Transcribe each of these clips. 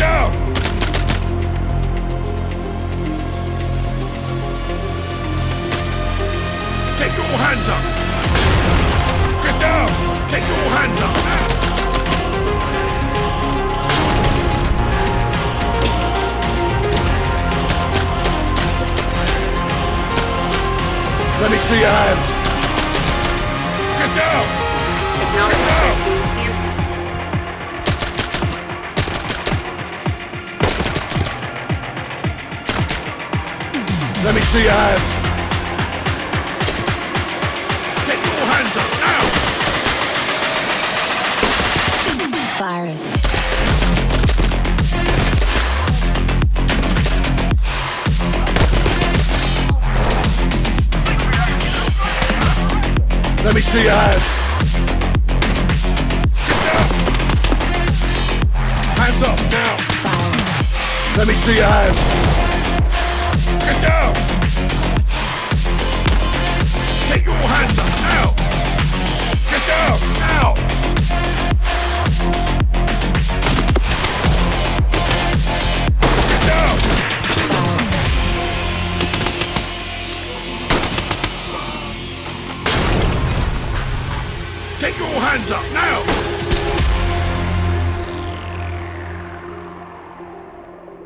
down! Take your hands up! Get down! Take your hands up! Let me see your hands! Get down! Get down! Let me see your hands! Get your hands up now! Virus. Let me see your hands! Get down! Hands up now! Let me see your hands! Get down! Take your hands up now! Get down now! Get down! Take your hands up now!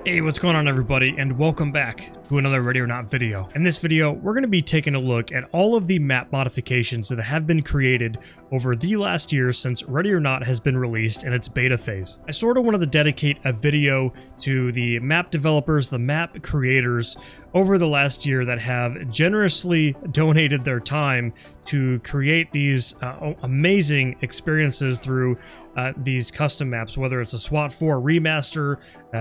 Hey, what's going on everybody, and welcome back to another Ready or Not video. In this video, we're going to be taking a look at all of the map modifications that have been created over the last year since Ready or Not has been released in its beta phase. I sort of wanted to dedicate a video to the map developers, the map creators over the last year that have generously donated their time to create these amazing experiences through these custom maps, whether it's a SWAT 4 remaster,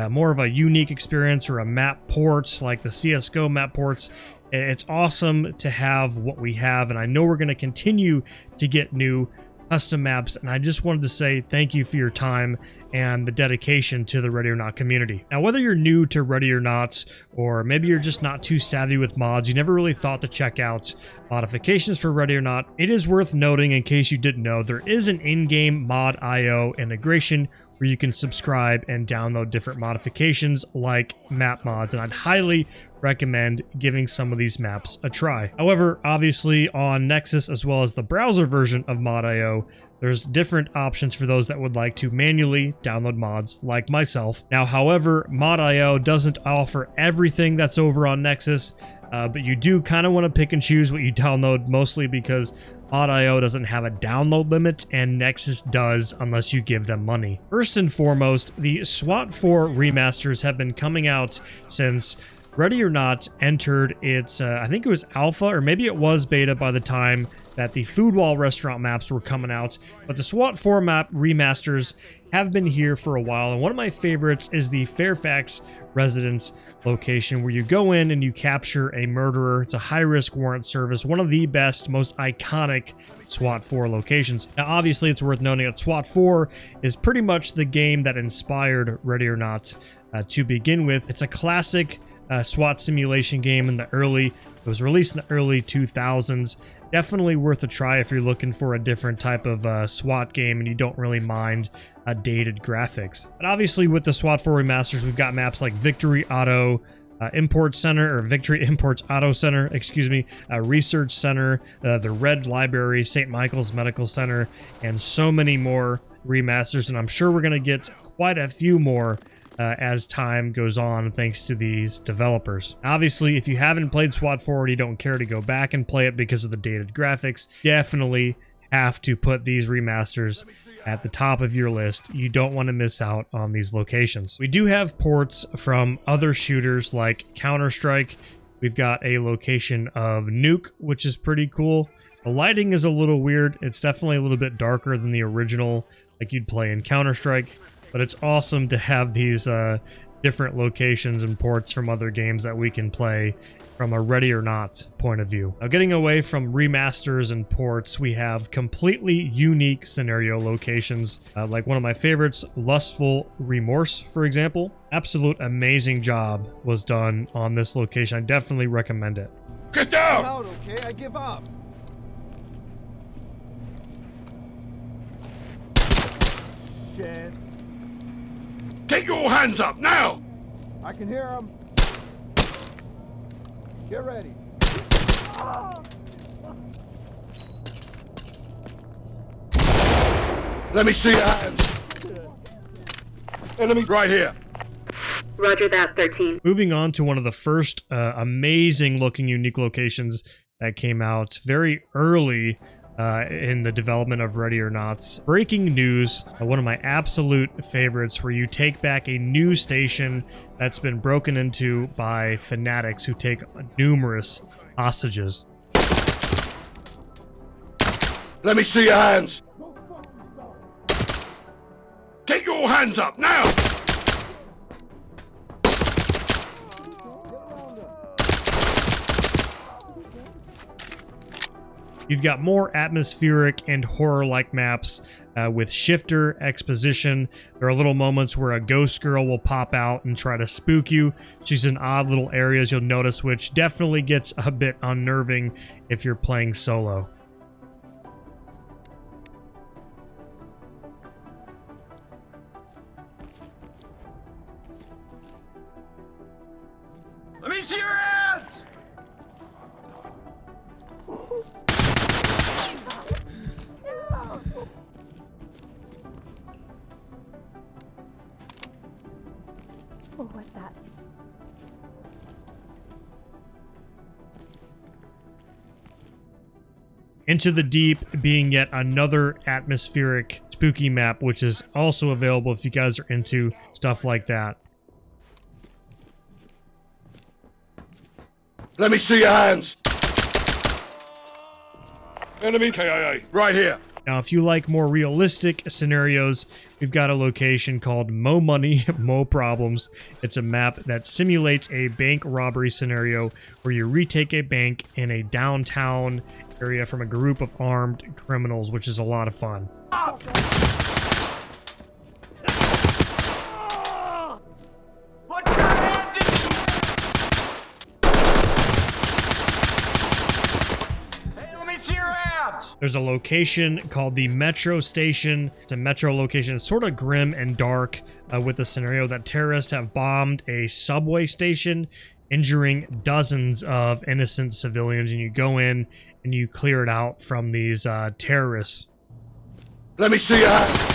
more of a unique experience, or a map port like the CSGO map ports. It's awesome to have what we have, and I know we're going to continue to get new custom maps, and I just wanted to say thank you for your time and the dedication to the Ready or Not community. Now, whether you're new to Ready or Not, or maybe you're just not too savvy with mods, you never really thought to check out modifications for Ready or Not, it is worth noting, in case you didn't know, there is an in-game mod IO integration where you can subscribe and download different modifications like map mods, and I'd highly recommend giving some of these maps a try. However, obviously on Nexus, as well as the browser version of Mod.io, there's different options for those that would like to manually download mods like myself. Now, however, Mod.io doesn't offer everything that's over on Nexus, but you do kind of want to pick and choose what you download, mostly because Mod.io doesn't have a download limit and Nexus does, unless you give them money. First and foremost, the SWAT 4 remasters have been coming out since Ready or Not entered its, I think it was alpha, or maybe it was beta by the time that the Food Wall restaurant maps were coming out. But the SWAT 4 map remasters have been here for a while, and one of my favorites is the Fairfax Residence location, where you go in and you capture a murderer. It's a high-risk warrant service, one of the best, most iconic SWAT 4 locations. Now, obviously, it's worth noting that SWAT 4 is pretty much the game that inspired Ready or Not to begin with. It's a classic SWAT simulation game it was released in the early 2000s. Definitely worth a try if you're looking for a different type of SWAT game and you don't really mind dated graphics. But obviously with the SWAT 4 remasters, we've got maps like Victory Auto Import Center, or Victory Imports Auto Center, excuse me, Research Center, the Red Library, St. Michael's Medical Center, and so many more remasters, and I'm sure we're going to get quite a few more as time goes on, thanks to these developers. Obviously, if you haven't played SWAT 4 and you don't care to go back and play it because of the dated graphics, definitely have to put these remasters at the top of your list. You don't want to miss out on these locations. We do have ports from other shooters like Counter-Strike. We've got a location of Nuke, which is pretty cool. The lighting is a little weird. It's definitely a little bit darker than the original, like you'd play in Counter-Strike. But it's awesome to have these different locations and ports from other games that we can play from a Ready or Not point of view. Now, getting away from remasters and ports, we have completely unique scenario locations, like one of my favorites, Lustful Remorse, for example. Absolute amazing job was done on this location. I definitely recommend it. Get down! I'm out, okay? I give up. Chance. Get your hands up, now! I can hear him. Get ready. Let me see your hands. Enemy right here. Roger that, 13. Moving on to one of the first amazing looking unique locations that came out very early in the development of Ready or Not's. Breaking news, one of my absolute favorites, where you take back a news station that's been broken into by fanatics who take numerous hostages. Let me see your hands. Get your hands up, now! You've got more atmospheric and horror-like maps with Shifter, Exposition. There are little moments where a ghost girl will pop out and try to spook you. She's in odd little areas you'll notice, which definitely gets a bit unnerving if you're playing solo. Let me see your hands! Oh, what's that? Into the Deep being yet another atmospheric spooky map, which is also available if you guys are into stuff like that. Let me see your hands. Enemy KIA, right here. Now, if you like more realistic scenarios, we've got a location called Mo Money, Mo Problems. It's a map that simulates a bank robbery scenario where you retake a bank in a downtown area from a group of armed criminals, which is a lot of fun. Put your hands in. Hey, let me see your hands. There's a location called the Metro Station. It's a metro location. It's sort of grim and dark with the scenario that terrorists have bombed a subway station, injuring dozens of innocent civilians, and you go in and you clear it out from these terrorists. Let me see your hands.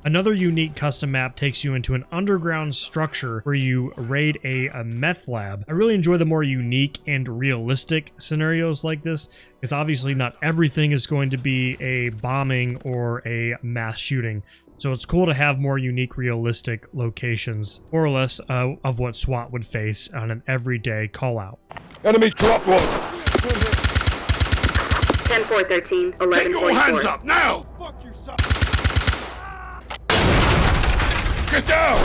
Another unique custom map takes you into an underground structure where you raid a meth lab. I really enjoy the more unique and realistic scenarios like this, because obviously not everything is going to be a bombing or a mass shooting. So it's cool to have more unique, realistic locations, more or less of what SWAT would face on an everyday call-out. Enemies drop one. 10-4-13, 11-44. Get your hands up, now! Fuck yourself. Get down!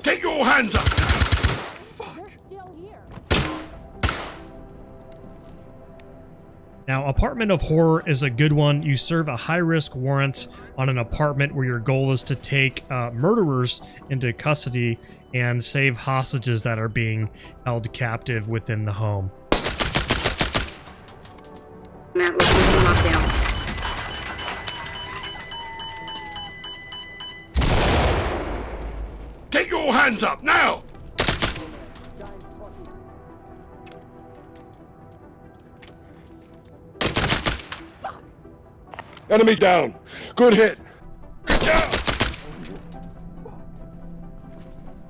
Get your hands up! Now, Apartment of Horror is a good one. You serve a high-risk warrant on an apartment where your goal is to take murderers into custody and save hostages that are being held captive within the home. Matt, looking to lockdown. Get your hands up, now! Enemy down. Good hit. Get down!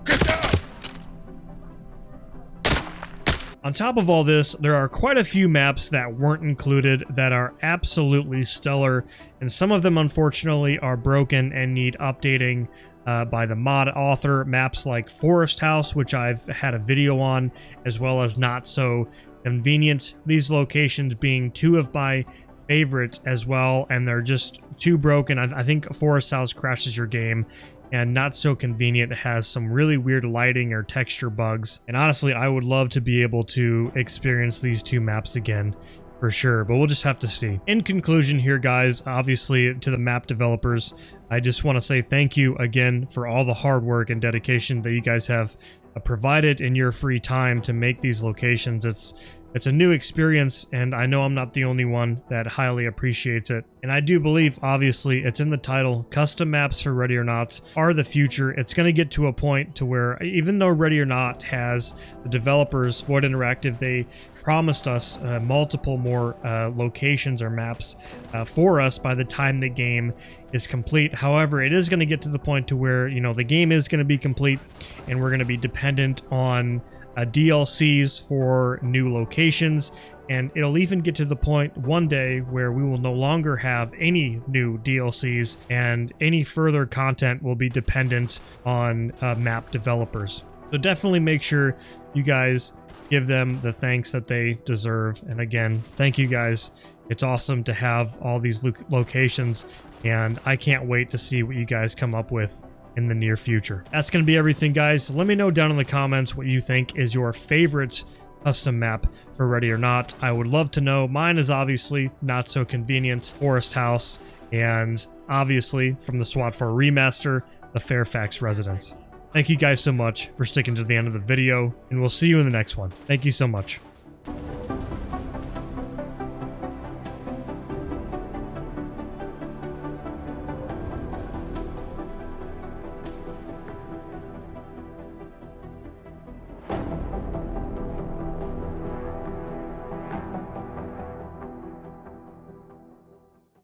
Get down! On top of all this, there are quite a few maps that weren't included that are absolutely stellar, and some of them unfortunately are broken and need updating by the mod author. Maps like Forest House, which I've had a video on, as well as Not So Convenient. These locations being two of my favorites as well, and they're just too broken. I think Forest House crashes your game, and not so convenient. It has some really weird lighting or texture bugs, and honestly I would love to be able to experience these two maps again for sure, but we'll just have to see. In conclusion here, guys, obviously to the map developers, I just want to say thank you again for all the hard work and dedication that you guys have provided in your free time to make these locations. It's a new experience, and I know I'm not the only one that highly appreciates it. And I do believe, obviously, it's in the title, custom maps for Ready or Not are the future. It's going to get to a point to where, even though Ready or Not has the developers, Void Interactive, they promised us multiple more locations or maps for us by the time the game is complete. However, it is going to get to the point to where, you know, the game is going to be complete and we're going to be dependent on DLCs for new locations, and it'll even get to the point one day where we will no longer have any new DLCs and any further content will be dependent on map developers. So definitely make sure you guys give them the thanks that they deserve. And again, thank you guys. It's awesome to have all these locations, and I can't wait to see what you guys come up with in the near future. That's going to be everything, guys. Let me know down in the comments what you think is your favorite custom map for Ready or Not. I would love to know. Mine is obviously Not So Convenient, Forest House, and obviously from the SWAT for Remaster, the Fairfax Residence. Thank you guys so much for sticking to the end of the video, and we'll see you in the next one. Thank you so much.